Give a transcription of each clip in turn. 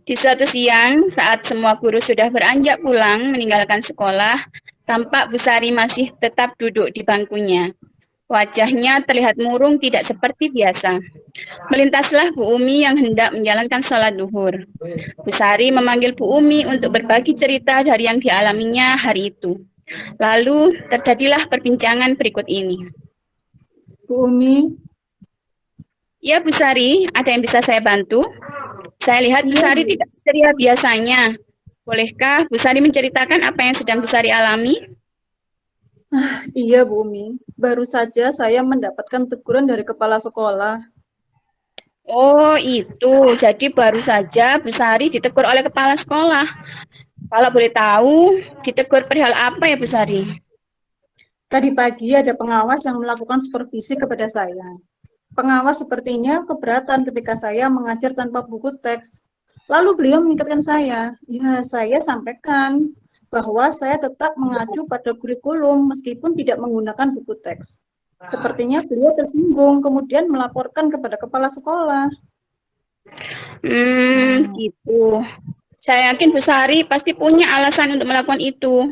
Di suatu siang, saat semua guru sudah beranjak pulang meninggalkan sekolah, tampak Bu Sari masih tetap duduk di bangkunya. Wajahnya terlihat murung tidak seperti biasa. Melintaslah Bu Umi yang hendak menjalankan sholat duhur. Bu Sari memanggil Bu Umi untuk berbagi cerita dari yang dialaminya hari itu. Lalu terjadilah perbincangan berikut ini. Bu Umi, Ya Bu Sari, ada yang bisa saya bantu? Saya lihat Bu iya Sari Bu. tidak ceria biasanya. Bolehkah Bu Sari menceritakan apa yang sedang Bu Sari alami? Iya Bu Umi, baru saja saya mendapatkan teguran dari kepala sekolah. Oh itu, jadi baru saja Bu Sari ditegur oleh kepala sekolah. Kalau boleh tahu, ditegur perihal apa ya Bu Sari? Tadi pagi ada pengawas yang melakukan supervisi kepada saya. Pengawas sepertinya keberatan ketika saya mengajar tanpa buku teks. Lalu beliau mengingatkan saya, ya saya sampaikan bahwa saya tetap mengacu pada kurikulum meskipun tidak menggunakan buku teks. Sepertinya beliau tersinggung, kemudian melaporkan kepada kepala sekolah. Gitu. Saya yakin Bu Sari pasti punya alasan untuk melakukan itu.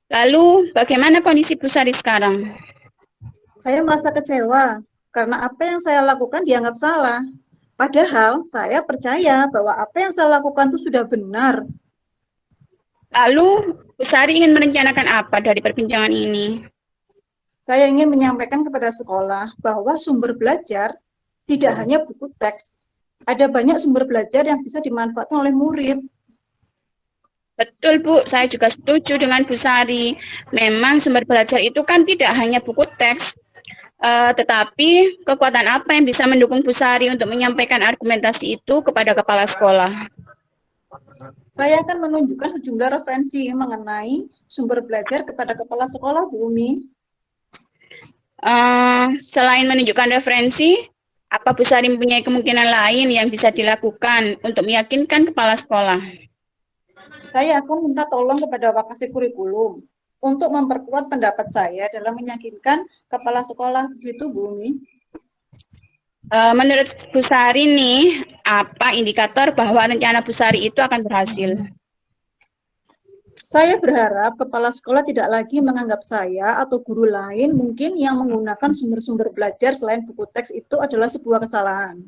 Lalu, bagaimana kondisi Bu Sari sekarang? Saya merasa kecewa karena apa yang saya lakukan dianggap salah. Padahal saya percaya bahwa apa yang saya lakukan itu sudah benar. Lalu, Bu Sari ingin merencanakan apa dari perbincangan ini? Saya ingin menyampaikan kepada sekolah bahwa sumber belajar tidak hanya buku teks. Ada banyak sumber belajar yang bisa dimanfaatkan oleh murid. Betul Bu, saya juga setuju dengan Bu Sari. Memang sumber belajar itu kan tidak hanya buku teks, tetapi kekuatan apa yang bisa mendukung Bu Sari untuk menyampaikan argumentasi itu kepada kepala sekolah? Saya akan menunjukkan sejumlah referensi mengenai sumber belajar kepada kepala sekolah, Bu Umi. Selain menunjukkan referensi, apa Bu Sari mempunyai kemungkinan lain yang bisa dilakukan untuk meyakinkan kepala sekolah? Saya akan minta tolong kepada Wakasih Kurikulum untuk memperkuat pendapat saya dalam meyakinkan kepala sekolah, begitu Bu Umi. Menurut Bu Sari nih, apa indikator bahwa rencana Bu Sari itu akan berhasil? Saya berharap kepala sekolah tidak lagi menganggap saya atau guru lain mungkin yang menggunakan sumber-sumber belajar selain buku teks itu adalah sebuah kesalahan.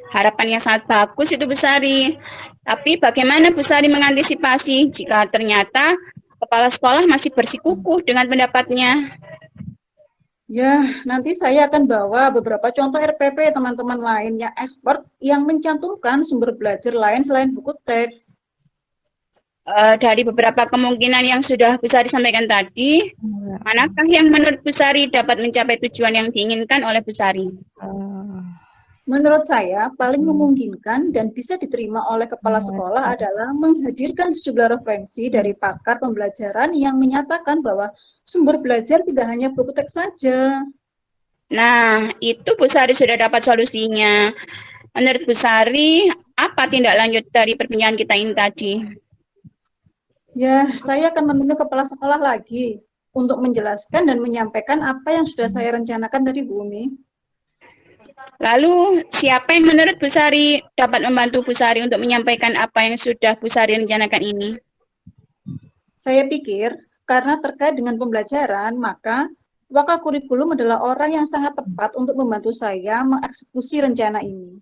Harapan yang sangat bagus itu Bu Sari. Tapi bagaimana Bu Sari mengantisipasi jika ternyata kepala sekolah masih bersikukuh dengan pendapatnya? Ya, nanti saya akan bawa beberapa contoh RPP teman-teman lain yang expert yang mencantumkan sumber belajar lain selain buku teks. Dari beberapa kemungkinan yang sudah Bu Sari sampaikan tadi, manakah yang menurut Bu Sari dapat mencapai tujuan yang diinginkan oleh Bu Sari? Menurut saya, paling memungkinkan dan bisa diterima oleh kepala sekolah adalah menghadirkan sejumlah referensi dari pakar pembelajaran yang menyatakan bahwa sumber belajar tidak hanya buku teks saja. Nah, itu Bu Sari sudah dapat solusinya. Menurut Bu Sari, apa tindak lanjut dari perbincangan kita ini tadi? Ya, saya akan menemui kepala sekolah lagi untuk menjelaskan dan menyampaikan apa yang sudah saya rencanakan tadi, Bu Umi. Lalu, siapa yang menurut Bu Sari dapat membantu Bu Sari untuk menyampaikan apa yang sudah Bu Sari rencanakan ini? Saya pikir, karena terkait dengan pembelajaran, maka Wakakurikulum adalah orang yang sangat tepat untuk membantu saya mengeksekusi rencana ini.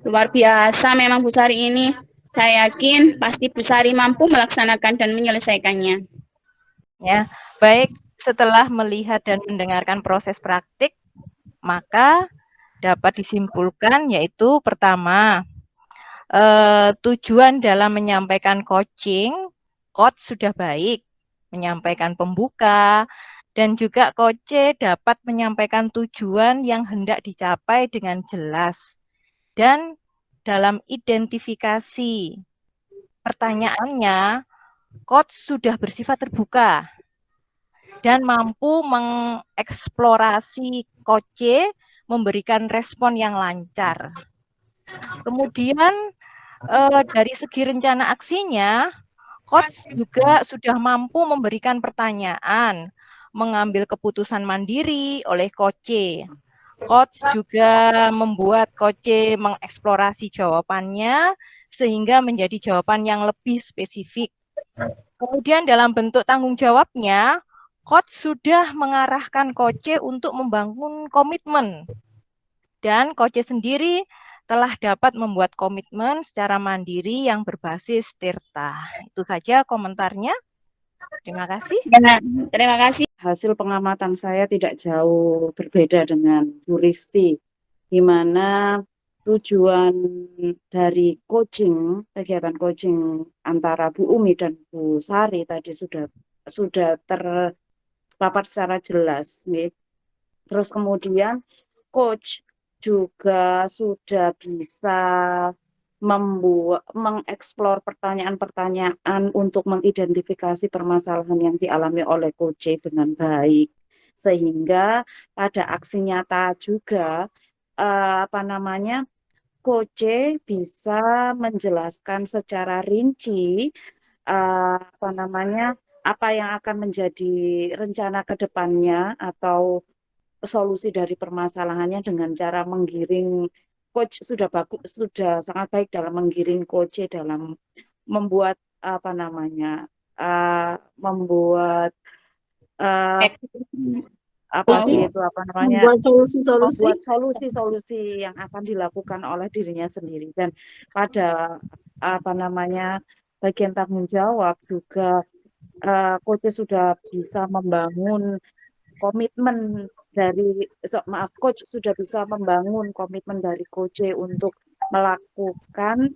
Luar biasa memang Bu Sari ini. Saya yakin pasti Bu Sari mampu melaksanakan dan menyelesaikannya. Ya, baik, setelah melihat dan mendengarkan proses praktik, maka dapat disimpulkan yaitu pertama, tujuan dalam menyampaikan coaching, coach sudah baik, menyampaikan pembuka, dan juga coach dapat menyampaikan tujuan yang hendak dicapai dengan jelas. Dan dalam identifikasi pertanyaannya, coach sudah bersifat terbuka dan mampu mengeksplorasi coach memberikan respon yang lancar. Kemudian dari segi rencana aksinya, coach juga sudah mampu memberikan pertanyaan, mengambil keputusan mandiri oleh coach, Coach juga membuat coach mengeksplorasi jawabannya sehingga menjadi jawaban yang lebih spesifik. Kemudian dalam bentuk tanggung jawabnya, coach sudah mengarahkan coach untuk membangun komitmen. Dan coach sendiri telah dapat membuat komitmen secara mandiri yang berbasis Tirta. Itu saja komentarnya. Terima kasih. Ya, terima kasih. Hasil pengamatan saya tidak jauh berbeda dengan Bu Risti, di mana tujuan dari kegiatan coaching antara Bu Umi dan Bu Sari tadi sudah terpapar secara jelas, nih. Terus kemudian coach juga sudah bisa mengeksplor pertanyaan-pertanyaan untuk mengidentifikasi permasalahan yang dialami oleh coach dengan baik, sehingga pada aksi nyata juga coach bisa menjelaskan secara rinci apa yang akan menjadi rencana ke depannya atau solusi dari permasalahannya dengan cara menggiring. Coach sudah sangat baik dalam menggiring coach dalam membuat membuat membuat solusi-solusi yang akan dilakukan oleh dirinya sendiri. Dan pada bagian tanggung jawab juga coach sudah bisa membangun komitmen coach sudah bisa membangun komitmen dari coach untuk melakukan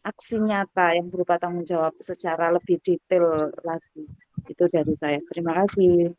aksi nyata yang berupa tanggung jawab secara lebih detail lagi. Itu dari saya. Terima kasih.